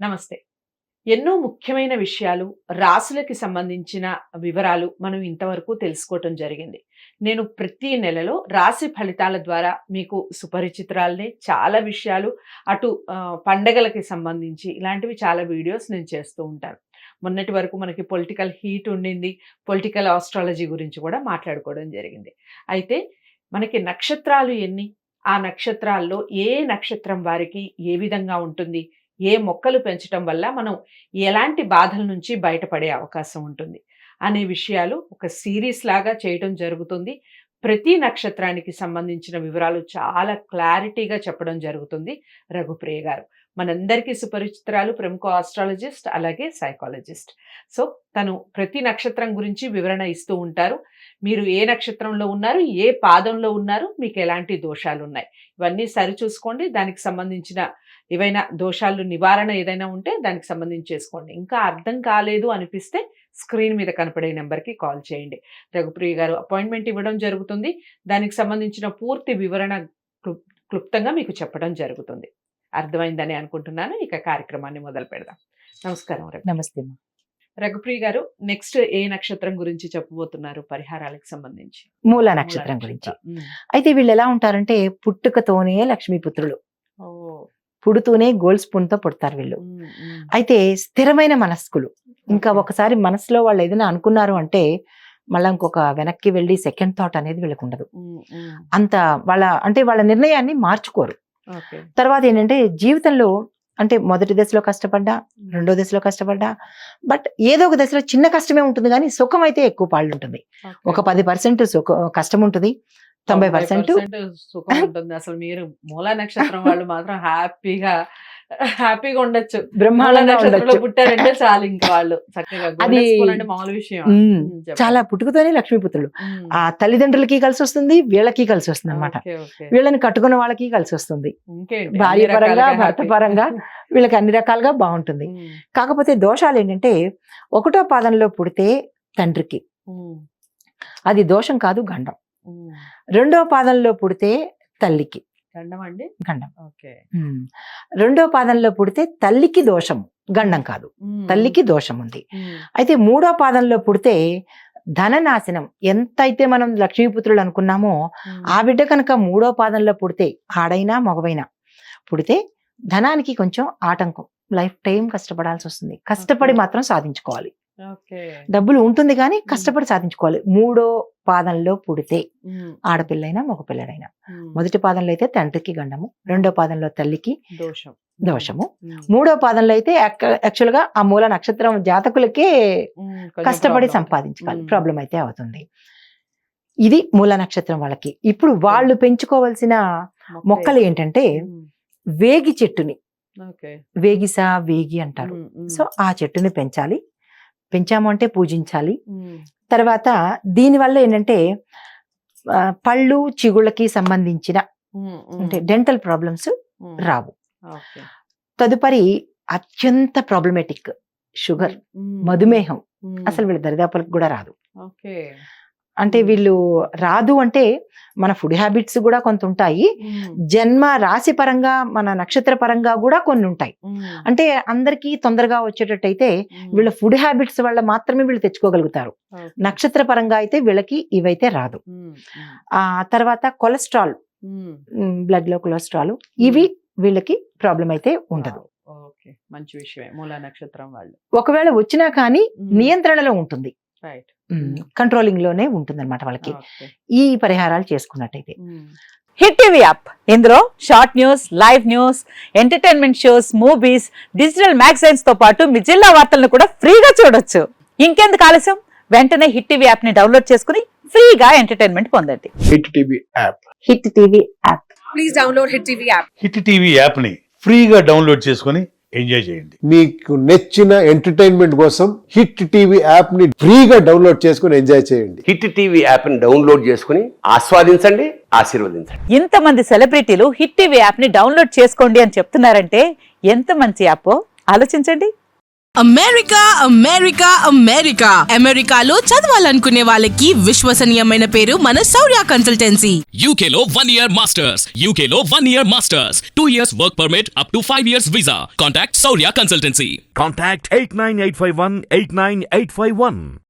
నమస్తే. ఎన్నో ముఖ్యమైన విషయాలు, రాశులకి సంబంధించిన వివరాలు మనం ఇంతవరకు తెలుసుకోవటం జరిగింది. నేను ప్రతి నెలలో రాశి ఫలితాల ద్వారా మీకు సుపరిచితురాలిని. చాలా విషయాలు అటు పండగలకి సంబంధించి ఇలాంటివి చాలా వీడియోస్ నేను చేస్తూ ఉంటాను. మొన్నటి వరకు మనకి పొలిటికల్ హీట్ ఉండింది. పొలిటికల్ ఆస్ట్రాలజీ గురించి కూడా మాట్లాడుకోవడం జరిగింది. అయితే మనకి నక్షత్రాలు ఎన్ని? ఆ నక్షత్రాల్లో ఏ నక్షత్రం వారికి ఏ విధంగా ఉంటుంది? ఏ మొక్కలు పెంచటం వల్ల మనం ఎలాంటి బాధల నుంచి బయటపడే అవకాశం ఉంటుంది అనే విషయాలు ఒక సిరీస్ లాగా చేయటం జరుగుతుంది. ప్రతి నక్షత్రానికి సంబంధించిన వివరాలు చాలా క్లారిటీగా చెప్పడం జరుగుతుంది రఘుప్రియ గారు. మనందరికీ సుపరిచితురాలు, ప్రముఖ ఆస్ట్రాలజిస్ట్, అలాగే సైకాలజిస్ట్. సో తను ప్రతి నక్షత్రం గురించి వివరణ ఇస్తూ ఉంటారు. మీరు ఏ నక్షత్రంలో ఉన్నారు, ఏ పాదంలో ఉన్నారు, మీకు ఎలాంటి దోషాలు ఉన్నాయి, ఇవన్నీ సరిచూసుకోండి. దానికి సంబంధించిన ఏవైనా దోషాలు నివారణ ఏదైనా ఉంటే దానికి సంబంధించి చేసుకోండి. ఇంకా అర్థం కాలేదు అనిపిస్తే స్క్రీన్ మీద కనపడే నెంబర్కి కాల్ చేయండి. రఘుప్రియ గారు అపాయింట్మెంట్ ఇవ్వడం జరుగుతుంది. దానికి సంబంధించిన పూర్తి వివరణ క్లుప్తంగా మీకు చెప్పడం జరుగుతుంది. అర్థమైందని అనుకుంటున్నాను. ఇక కార్యక్రమాన్ని మొదలు పెడదాం. నమస్కారం. నమస్తే. రఘుప్రియ గారు, నెక్స్ట్ ఏ నక్షత్రం గురించి చెప్పబోతున్నారు పరిహారాలకు సంబంధించి? మూల నక్షత్రం గురించి. అయితే వీళ్ళు ఎలా ఉంటారంటే పుట్టుకతోనే లక్ష్మీపుత్రులు, పుడుతూనే గోల్డ్ స్పూన్ తో పుడతారు వీళ్ళు. అయితే స్థిరమైన మనస్కులు. ఇంకా ఒకసారి మనసులో వాళ్ళు ఏదైనా అనుకున్నారు అంటే మళ్ళీ ఇంకొక వెనక్కి వెళ్ళి సెకండ్ థాట్ అనేది వీళ్ళకి ఉండదు. అంత వాళ్ళ నిర్ణయాన్ని మార్చుకోరు. తర్వాత ఏంటంటే జీవితంలో అంటే మొదటి దశలో కష్టపడ్డా, రెండో దశలో కష్టపడ్డా, బట్ ఏదో ఒక దశలో చిన్న కష్టమే ఉంటుంది కానీ సుఖం అయితే ఎక్కువ పాళ్ళు ఉంటుంది. ఒక 10% కష్టం ఉంటుంది, 90% సుఖం ఉంటుంది. అసలు మీరు మూలా నక్షత్రం వాళ్ళు మాత్రం హ్యాపీగా ఉండొచ్చు. బ్రహ్మాండంగా ఉండొచ్చు. పుట్టారంటే చాలు, ఇంకా వాళ్ళు చక్కగా అది మామూలు విషయం. చాలా పుట్టుకతోనే లక్ష్మీపుత్రులు. ఆ తల్లిదండ్రులకి కలిసి వస్తుంది, వీళ్ళకి కలిసి వస్తుంది అనమాట. వీళ్ళని కట్టుకున్న వాళ్ళకి కలిసి వస్తుంది. భార్య పరంగా, భర్త పరంగా వీళ్ళకి అన్ని రకాలుగా బాగుంటుంది. కాకపోతే దోషాలు ఏంటంటే 1వ పాదంలో పుడితే తండ్రికి అది దోషం కాదు, గండం. 2వ పాదంలో పుడితే తల్లికి గండం. 2వ పాదంలో పుడితే తల్లికి దోషం, గండం కాదు, తల్లికి దోషం ఉంది. అయితే 3వ పాదంలో పుడితే ధననాశనం. ఎంతైతే మనం లక్ష్మీపుత్రులు అనుకున్నామో ఆ బిడ్డ కనుక 3వ పాదంలో పుడితే, ఆడైనా మగవైనా పుడితే ధనానికి కొంచెం ఆటంకం. లైఫ్ టైం కష్టపడాల్సి వస్తుంది. కష్టపడి మాత్రం సాధించుకోవాలి. డబ్బులు ఉంటుంది కానీ కష్టపడి సాధించుకోవాలి. 3వ పాదంలో పుడితే ఆడపిల్లైనా మగపిల్లడైనా, మొదటి పాదంలో అయితే తండ్రికి గండము, 2వ పాదంలో తల్లికి దోషము, 3వ పాదంలో అయితే యాక్చువల్ గా ఆ మూల నక్షత్రం జాతకులకే కష్టపడి సంపాదించుకోవాలి, ప్రాబ్లం అయితే అవుతుంది. ఇది మూల నక్షత్రం వాళ్ళకి. ఇప్పుడు వాళ్ళు పెంచుకోవాల్సిన మొక్కలు ఏంటంటే వేగి చెట్టుని, వేగిసా వేగి అంటారు. సో ఆ చెట్టుని పెంచాలి. పెంచాము అంటే పూజించాలి. తర్వాత దీనివల్ల ఏంటంటే పళ్ళు చిగుళ్ళకి సంబంధించిన అంటే డెంటల్ ప్రాబ్లమ్స్ రావు. తదుపరి అత్యంత ప్రాబ్లమేటిక్ షుగర్, మధుమేహం అసలు వీళ్ళ దరిదాపులకు కూడా రాదు. అంటే వీళ్ళు రాదు అంటే మన ఫుడ్ హ్యాబిట్స్ కూడా కొంత ఉంటాయి, జన్మ రాశి పరంగా మన నక్షత్ర పరంగా కూడా కొన్ని ఉంటాయి. అంటే అందరికీ తొందరగా వచ్చేటట్టయితే వీళ్ళ ఫుడ్ హ్యాబిట్స్ వల్ల మాత్రమే వీళ్ళు తెచ్చుకోగలుగుతారు. నక్షత్ర పరంగా అయితే వీళ్ళకి ఇవైతే రాదు. ఆ తర్వాత కొలెస్ట్రాల్, బ్లడ్ లో కొలెస్ట్రాల్, ఇవి వీళ్ళకి ప్రాబ్లం అయితే ఉండదు. మంచి విషయమే. మూల నక్షత్రం వాళ్ళు ఒకవేళ వచ్చినా కానీ నియంత్రణలో ఉంటుంది, కంట్రోలింగ్ లోనే ఉంటుంది అనమాట వాళ్ళకి ఈ పరిహారాలు చేసుకున్నట్టయితే. హిట్ టీవీ యాప్, ఇందులో short news, live news, entertainment shows, movies, digital magazines తో పాటు మీ జిల్లా వార్తలను కూడా ఫ్రీగా చూడొచ్చు. ఇంకెందుకు ఆలస్యం, వెంటనే హిట్ టీవీ యాప్ ని డౌన్లోడ్ చేసుకుని ఫ్రీగా ఎంటర్టైన్మెంట్ పొందండి. Hit TV app, hit TV app, please download hit TV app. Hit TV app ని ఫ్రీగా డౌన్లోడ్ చేసుకుని ఎంజాయ్ చేయండి. మీకు నచ్చిన ఎంటర్టైన్మెంట్ కోసం హిట్ టీవీ యాప్ ని ఫ్రీగా డౌన్లోడ్ చేసుకుని ఎంజాయ్ చేయండి. హిట్ టీవీ యాప్ ని డౌన్లోడ్ చేసుకుని ఆస్వాదించండి, ఆశీర్వదించండి. ఇంతమంది సెలబ్రిటీలు హిట్ టీవీ యాప్ ని డౌన్లోడ్ చేసుకోండి అని చెప్తున్నారంటే ఎంత మంచి యాప్ ఆలోచించండి. అమెరికా అమెరికా అమెరికా అమెరికాలో చదవాలనుకునే వాళ్ళకి విశ్వసనీయమైన పేరు మన శౌర్య consultancy. UK Law 1 Year Masters. UK Law 1 Year Masters. 2 years work permit up to 5 years visa. Contact Saurya Consultancy. Contact 89851 89851.